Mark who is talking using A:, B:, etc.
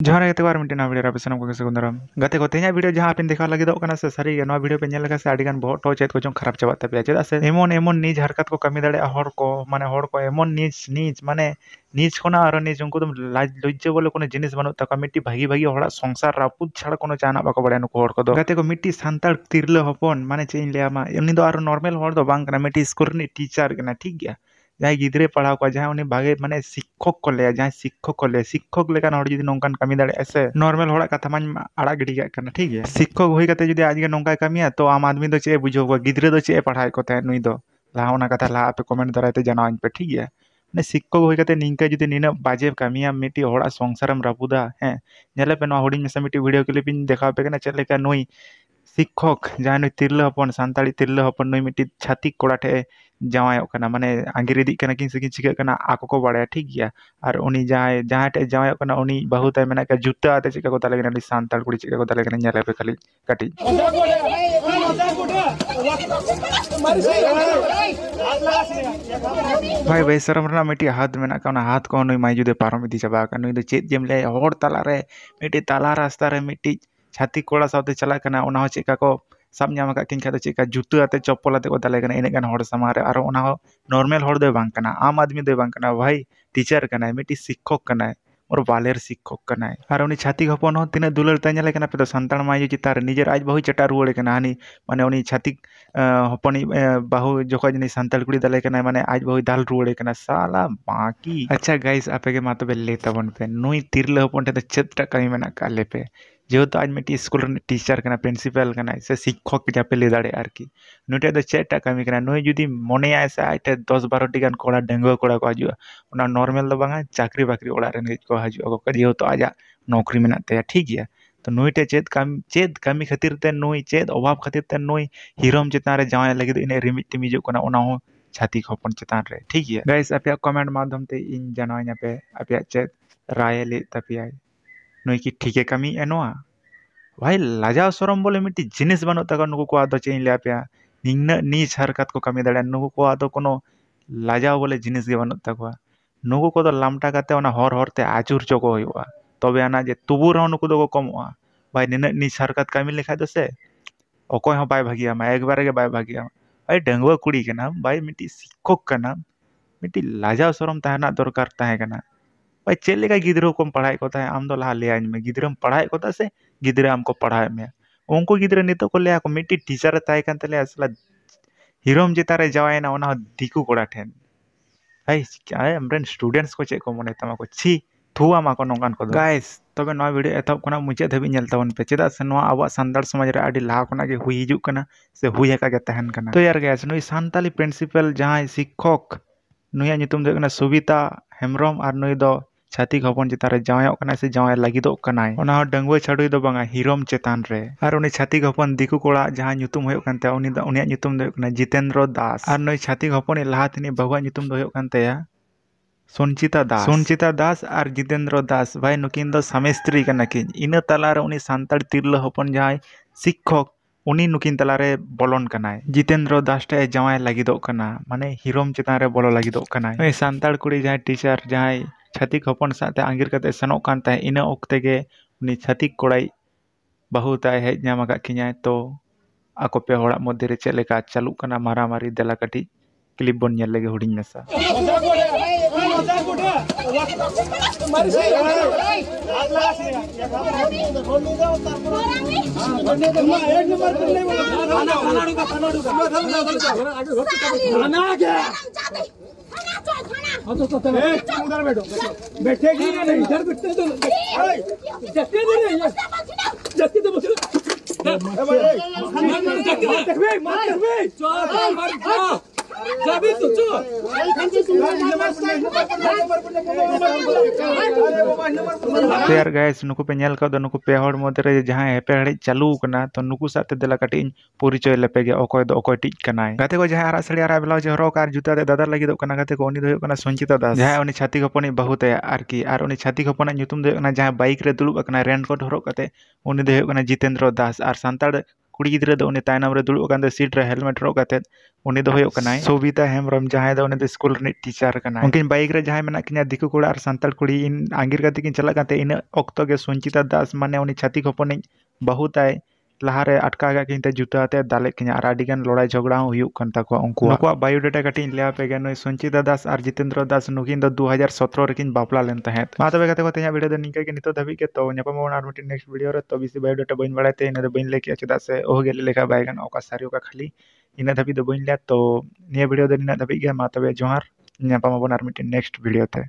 A: जहाँ गते बार मिट्टी वीडियो पे सामान को सगुंदरम गते को तेज वीडियो जहाँ पे देखा लगे से सारी वीडियो पे नल से आड़ी गान बहुत टो चेत को जो खराब चाबा तपे चेदा से एमन एमन निज हरकत को कमी दाड़े हर को माने हर को एमन निज निज माने निज खोना और निज उनको तुम लज्जे बोले कोनो जिनिस बनू तक मिट्टी भागी भागी हड़ा संसार रापुद छाड़ कोनो जाना बाको बड़े नुको हर को दो गते को मिट्टी सांताड़ तिरले हपन माने चेन लिया मा उनी दो आरो नॉर्मल हर दो बांग कना मिट्टी स्कूल नि टीचर कना ठीक गया जहाँ गिद्रे पढ़ाव को जहाँ उन्हें भागे माने शिक्षक को ले जहाँ शिक्षक को ले शिक्षक लेकान हर जुदी नोंकान कमी दाड़े ऐसे नॉर्मल हड़ा कथा मां आड़ा गिडी करना ठीक है शिक्षक होई कते जुदी आज के नोंका कमिया तो आम आदमी दो चे बुझो गिद्रे दो चे पढ़ाई को थे नुई दो लाहा ओना कथा लाहा पे कमेंट दराते जनावाñ पे ठीक है ने शिक्षक होई कते निंका जुदी निना बाजे कमिया मिट्टी हड़ा संसारम रापुदा हैं नेले पे नो हुडिंग में मिट्टी वीडियो क्लिप इन देखाव पे कना चले का नुई शिक्षक जहाँ नुई तिरले हपन सानताड़ी तिरले हपन नुई मिट्टी छातिक कोड़ा ठे जावायों कना माने आंगिरिदी कना किन से चिका कना आको को बाड़े ठीक गया और उनी जहाँ जहाँ टे जावायों कना उनी बहुत है मैंने का जूता आते चिका को ताले कना सांताड़ कुड़ी चिका को ताले कना नेले पे खाली काटी भाई भाई शरम रना मिट्टी हाथ में ना का हाथ को नुई माई जुदे पारम इदी चाबा का नुई दो चेत जेम ले हर ताला रे मिट्टी ताला रास्ता रे मिट्टी छाती कोड़ा साथे चला कना उना हो चिका को सब नाम का किन खाते चिका जूता आते चप्पल आते को दाले कना इने गान हर समारे और उना हो नॉर्मल हर दो बांग कना आम आदमी दो बांग कना भाई टीचर कना मिट्टी शिक्षक कना और बालेर शिक्षक कना और उनी छाती हपन हो तिना दुलर ताñale कना पे तो संताड़ माई चितार निजर आज बहु चटा रुआड़े कना हानी माने उनी छाती हपनी बहु जोखा जनी संताड़ कुड़ी दाले कना माने आज बहु दाल रुआड़े कना साला बाकी अच्छा गाइस आपे के मा तबे ले तबन पे नुई तिरले हपन ते चेतटा कमी मेना का ले पे जेहेतु आज मिट्टी स्कूल टीचर कना प्रिंसिपल कना से शिक्षक जापे ले दाड़े आरकी नुटे दो चेटा कमी कना नुई जुदी मने आय से आटे 10-12 टी गान कोड़ा डेंगुआ कोड़ा को हजुआ उना नॉर्मल दो बांगा चाकरी बाकरी ओड़ा रेन को हजुआ को जेहेतु आजा नौकरी मेना ते ठीक गया तो नुईटे चेत कमी खातिर ते नुई चेत अभाव खातिर ते नुई हिरोम चितान रे जावाय लगे इने रिमिट टिमिजो कना उना हो छाती खपन चितान रे ठीक गया गाइस आपे कमेंट माध्यम ते इन जनावኛ पे आपे चेत राय ले तपिया नुई की ठीक है कमी एनोआ भाई लाजा सरम बोले मिट्टी जिनिस बनो तक नुको को आदो चेन ले पे निंगना नीच हरकत को कमी दाड़ा नुको को आदो कोनो लाजा बोले जिनिस के बनो तक नुको को तो लामटा काते ओना हर हर ते आचुर चोको होइवा तबे आना जे तुबु रह नुको दो को कमवा भाई निना नीच हरकत कमी लेखा दो से अकोय हो बाय भागिया मा एक बार के बाय भागिया भाई डंगवा कुड़ी के नाम भाई मिट्टी शिक्षक का नाम मिट्टी लाजा सरम तहना दरकार तहे कना भाई चेक लेका गिद्रो को पढ़ाई को आम दो लहा ले में गिद्रम पढ़ाई को से गिद्रे हमको पढ़ाए में उनको गिद्रे नितो को ले मिट्टी टीचर ताई कान तले असला हिरोम जितारे जावायना ओना दिकु कोड़ा ठेन भाई क्या हमरेन स्टूडेंट्स को चेक को मने तमा को छी थुआ मा को नोंगान को गाइस तबे नो वीडियो एतब कोना मुचे धबी नेल तवन पे चेदा से नो आवा संदर समाज रे आडी लाहा कोना के हुई हिजु कना से हुई हेका के तहन कना तो यार गाइस नुई सांताली प्रिंसिपल जहां शिक्षक नुया नितुम दो कना सुविता हेमरम और नुई दो छातिक हपन चितारे जावायों कना से जावाय लागिदो कनाय ओना डंगुआ छाडुई दो बांगा हिरोम चेतान रे और उनी छातिक हपन दिकु कोड़ा जहां नितुम होय कानते उनी द उनिया नितुम दो कना जितेंद्र दास और नुई छातिक हपन लाहातनी बहुआ नितुम दो होय कानते सुनचिता दास और जितेंद्र दास भाई नुकिन दो समेस्त्री कना किन इना तलारे उनी सांताड़ तिरला हपन जहां शिक्षक उनी नुकिन तलारे बोलन कनाय जितेंद्र दास टे जावाय लागिदो कना माने हिरोम चितान रे बोलो लागिदो कनाय सांताड़ कुड़ी जहां टीचर जहां छातिक हपन साथे आंगिर कते सनो कान ताय इना ओक्ते गे उनी छातिक कोड़ाई बहुत आय हेज नाम का किन्या तो आको पे होड़ा मध्य रे चेक लेका चालू कना मारा मारी देला कटी क्लिप बन नेल लगे हुडिंग मेसा
B: बैठेगी नहीं इधर बैठते तो जत्ते दे जत्ते तो बस
A: यार गाइस नुकु पे नेल का दो नुकु पे हड़ मदरे जहां हेपे हड़ी चालू कना तो नुकु साथे देला कटी परिचय लेपे गे अकोय दो अकोय टिक कनाय गाते को जहां आरा सड़ी आरा ब्लाउज हरोक आर जुता दे दादा लगी दो कना गाते को उनी दो कना संचिता दास जहां उनी छाती हपनी बहुत है आरकी आर उनी छाती हपना nyutum दो कना जहां बाइक रे दुलुब कना रेनकोट हरोक कते उनी दो कना जितेंद्र दास आर सांताड़ कुड़ी गिद्रा दो उन्हें तायनाम रे दुड़ुब कान सीट रे हेलमेट रोग कातेद उन्हें दो होयोग कनाय सोबिता हेमब्रम जहां दो उन्हें स्कूल रे टीचर कनाय उनकिन बाइक रे जहां मेना किना दिकु कोड़ा और सांताल कुड़ी इन आंगिर काते किन चला काते इन ऑक्तो के संचिता दास माने उनी छाती खपने बहुत आय लहारे अटका गा किनते जुता आते दाले किना और आडिगान लड़ाई झगड़ा हुयुग कान ताको उनको नुकुआ बायोडाटा काटी लिया पे गए नय संचिता दास और जितेंद्र दास नुकिन दो 2017 रेकिन बापला लेन तहेत मा तबे कते को तेया वीडियो दो निका के नितो धबी के तो ᱧᱟᱯᱟᱢ आर मिटिन नेक्स्ट वीडियो रे तो बिसी बायोडाटा बइन बड़ाते इन दो बइन लेके चदा से ओह गेले लेखा बायगन ओका सारी ओका खाली इन धबी दो बइन ले तो निया वीडियो दो निना धबी के मा तबे जोहार ᱧᱟᱯᱟᱢ आर मिटिन नेक्स्ट वीडियो ते।